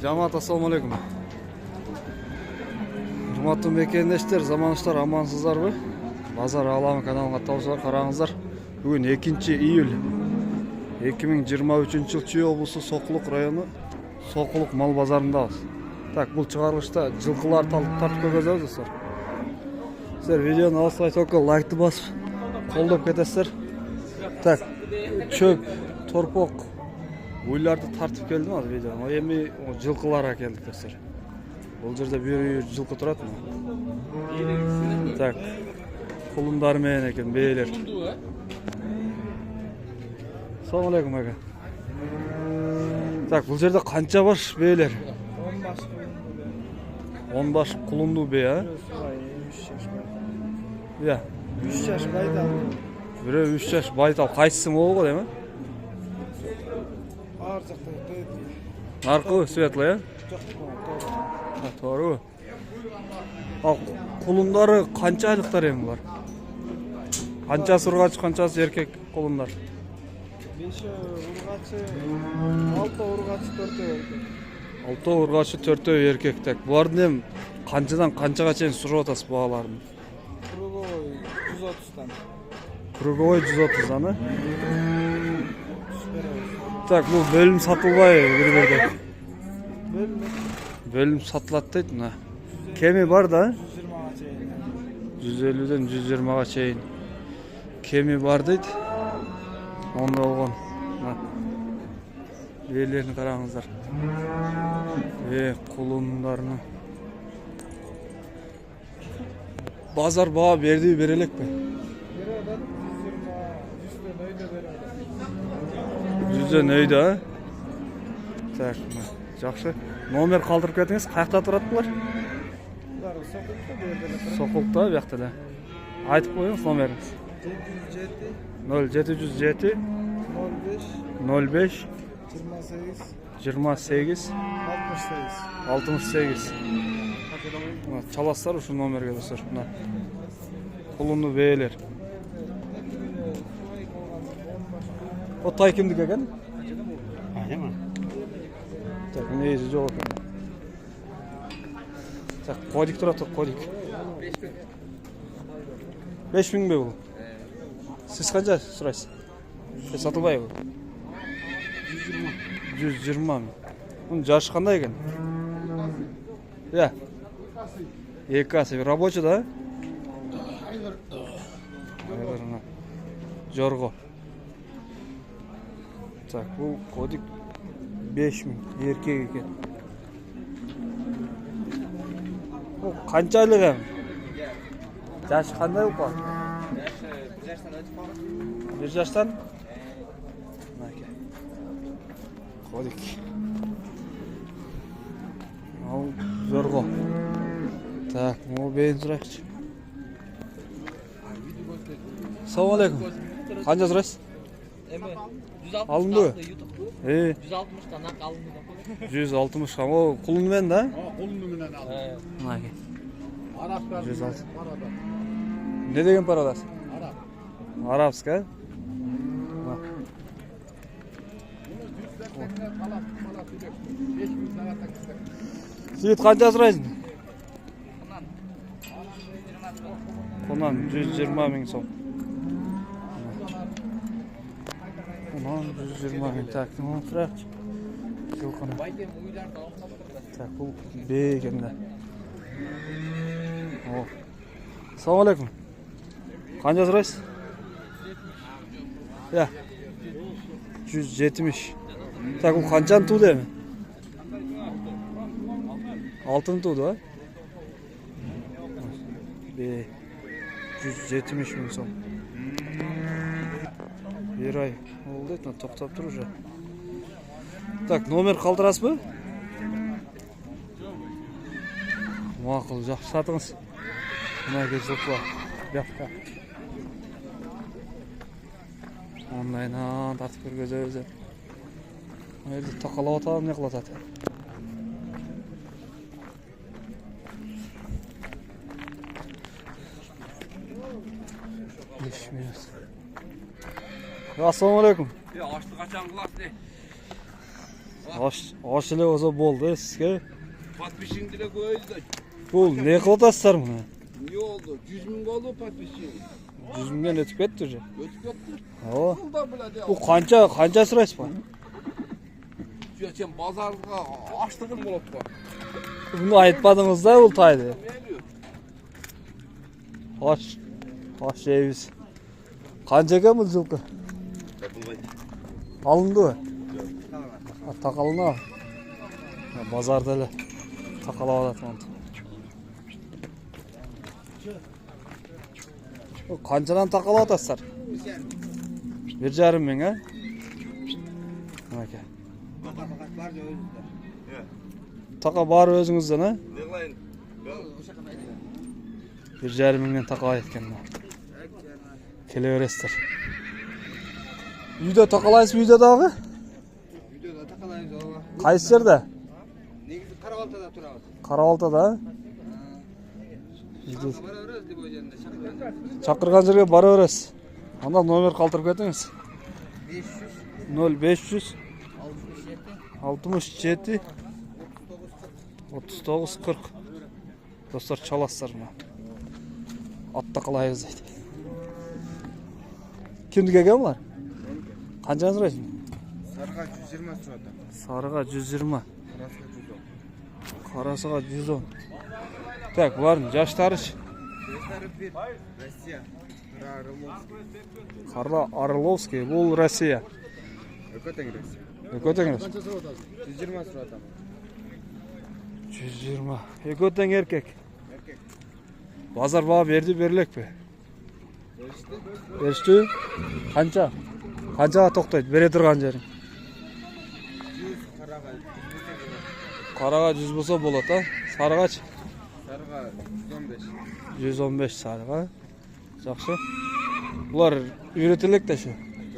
Жамаат, ассаламу алейкум. Урматтуу мекендештер, заманыштар амансыздарбы? Базар Алам каналына тамашалар караңыздар. Бүгүн 2-июль 2023 жыл Чүй облусу Сокулук району Сокулук мал базарындабыз. Так, бул чыгарылышта жылкылар тартып көргөзөбүз достор. Сиздер видеону алсай только лайкты басып колдоп кетесиздер. Так, чөп, торпок уйларды тартып келдим азыр видеону. Эми жылкыларга келдик достор. Бул жерде бир жылкы турат. Так, кулундар менен экен бээлер. Assalamu alaikum aka. Так, бул жерде канча баш бээлер? 10 баш кулунду бээ, а? 3 жаш. 3 жаш байтал. Бирөө 3 жаш байтал. Кайсысы могул эми? Ар жакта тет. Наркы светлый, а? Туура. Ал кулундары канча айлыктар эми булар? Канчасы ургач, канчасы эркек кулундар? 5 ургачы, 6 ургачы, 4 эркек. 6 ургачы, 4 эркек. Так, булардын эми канчадан канчага чейин сурап атасыз бааларын? Круговой 130-дан. Круговой 130-дан, а? Так, бул бөлүм сатылбай бир-бирде. Бөлүм сатылат дейт мына. Кеми бар да? 150-ден 120-га чейин. Кеми бар дейт. Онда болгон. Бээлерин караңыздар. Кулундарын. Базар баа берди бере элекпи? Берет, 100 өйдө, а? Так, жакшы. Номер калтырып кетиңиз, каякта турат булар? Сокулукта, биякта эле. Айтып коюңуз номериңиз. 0707 05 28 68. Çalaslar ушул номерге достор. Мына кулунду бээлер. O tay kimdik ekan? Aynen. Так, нейзи жок экен. Так, кодик турат, кодик. 5000 бе бул? Siz kanca suraysiz? Satılbay bu. 120 mı? Bunun yaşı qanday ekan? Ya. Ekasi рабочий da? Jorgo. Так, bu kodik 5000 erkek ekan. Bu qancha aylık ham? Yaşı qanday bu? 1 yaştan? Kodik. Al Jorgo. Так, bu beyin surayçı. Assalamu alaikum. Qancha suraysiz? Alındı. 160'dan alındı. 160 ham. O kulun men da? Kulun menen aldı. Mana ke. Araplar 160. Ne degen paradasın? Arap. Arapska? Siz qancha suraysiz? Bundan 120 ming so'm. Bundan 120 ming. Tak, bunu suraychi. Yo'qona. Tak, bu beganda. Oh. Assalomu alaykum. Qancha suraysiz? Ya. 170. Tak, bu qanchani tuğdu emi? Altın tuğdu, ha? 170 ming so'm. Bir ay oldu, to'xtab tur уже. Так, номер qoldirasizmi? Ma'qul, yaxshi satыңыз. Mana kelsa, yo'qqa. Onlaydan tartib ko'rgazamiz. Bu yerda taqalab o'tirib ne qilatadi? Assalomu alaykum. Oshni qachon qilasiz? Аш эле болсо болду сизге. Подписчиң деле көйдү. Бул не кылып атасыздар муну? Не oldu? 100 000 oldu подписчиң. 100 миңден өтүп кетти уже. Өтүп кетти. Ооба. Жылда билет. Бул канча сурайсыз ба? Сен базарга аштыгың болот ба? Буну айтпадыңыз да бул тайды. Аш жейбиз. Канча экен бул жылкы? Алындыбы? Такалына. Базарда эле такалап атат монтип. Канчадан такалап атасыздар? 1,5 миң, а? Мынакей. Така баары өзүңүздөн, а? 1,5 миңден такалайт экен. Келе бересиздер. Үйдө такалайсызбы, үйдө дагы? Үйдө такалайбыз ооба. Кайсы жерде? Негизи Карабалтада турабыз. Карабалтада? Бара беребиз деп ойдонда чакырган. Чакырган жерге бара бересиз. Анда номер калтырып кетиңиз. 500 0500 67 39 40. Достор чаласыздар мына. Атта калайбыз дейт. Кимдики экен булар? Канчаны сурайсың? Сарыга 120 турат. Сарыга 120. Карасыга 110. Карасыга 110. Так, булардын жаштарычы? Жаштары 1. Россия. Карла Орловский, бул Россия. Экотең Россия. Экотең. Канча сурат атасың? 120 сурат атам. 120. Экотең эркек. Эркек. Базар баа берди, берилекпи? Беришти. Беришти? Канча? Канчага токтойт бере турган жериң? 100 карага. Карага 100 болсо болот, а? Сарыгачы? Сарыга 115. 115 сарыга. Жакшы. Булар үйрөтүлөк да шу.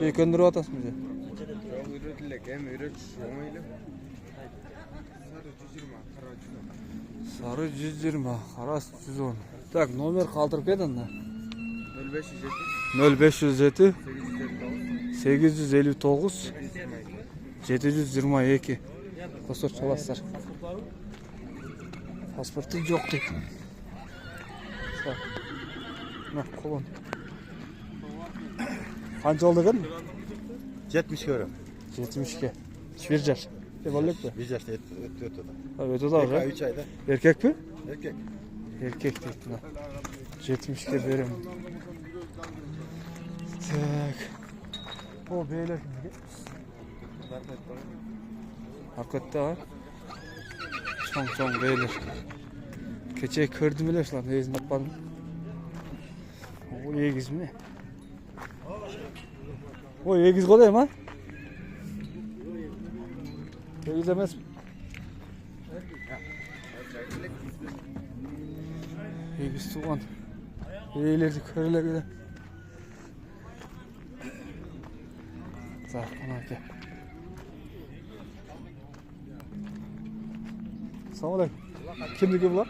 Көндүрүп атасыңбы же? Жок, үйрөтүлөк, эми үйрөтүш оңой эле. Сары 120, кара 110. Сары 120, кара 110. Так, номер калтырып кет анда. 0507 0507 859 859 722. Достор чаласыздар. Паспорту жок дейт. Мына колон. Канча болду экен? 70 euro. 70ке. 1 жаш. Деп алек бе? 1 yaşta ötüyor da. Ötü da var. 3 ayda. Erkek mi? Erkek. Erkek deyip buna. 70'ke verim. Tak. O beyler kimdi? Hakikaten var. Çoğun beyler. Keçeyi kırdım bile şu an. Neyizin atmadım. O yegiz mi? O yegiz kodayım ha? Yegiz emez mi? Yegiz tuğan. Yegilerdi körüle göre. Tak, ona gel. Selamun aleyküm. Kimdiki bunlar?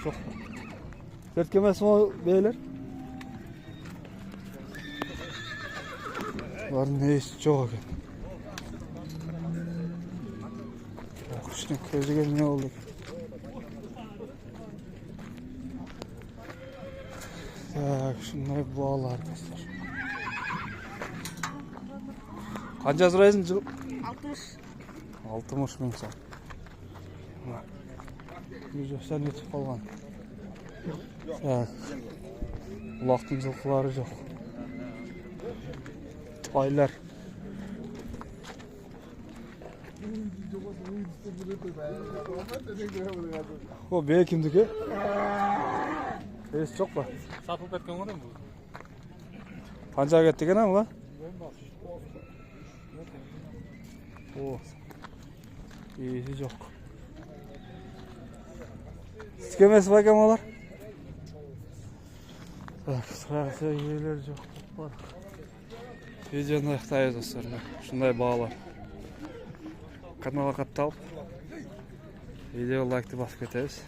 Çok. Dört kemesi o beyler? Var ne iş çok. Kuşun közü gel ne oldu? Ya şunları bağlı arkadaşlar. Kanca sırayısın çıkıp? 60 bin sen. Yüzöksen yetip kalgan. Ya. Kulaqtın жылқылары жоқ. Taylar. O bey kimdiki? Beysi çok mu? Satılıp ketken var mı bu? Kanca kettik ene mi lan? O. İyisi çok. Sikemesi var eken olar? Sırası yerler çok var. Videonu ayıktayız dostlar. Şunday bağlar. Kanala kattı alıp video like'ı basıp keteriz.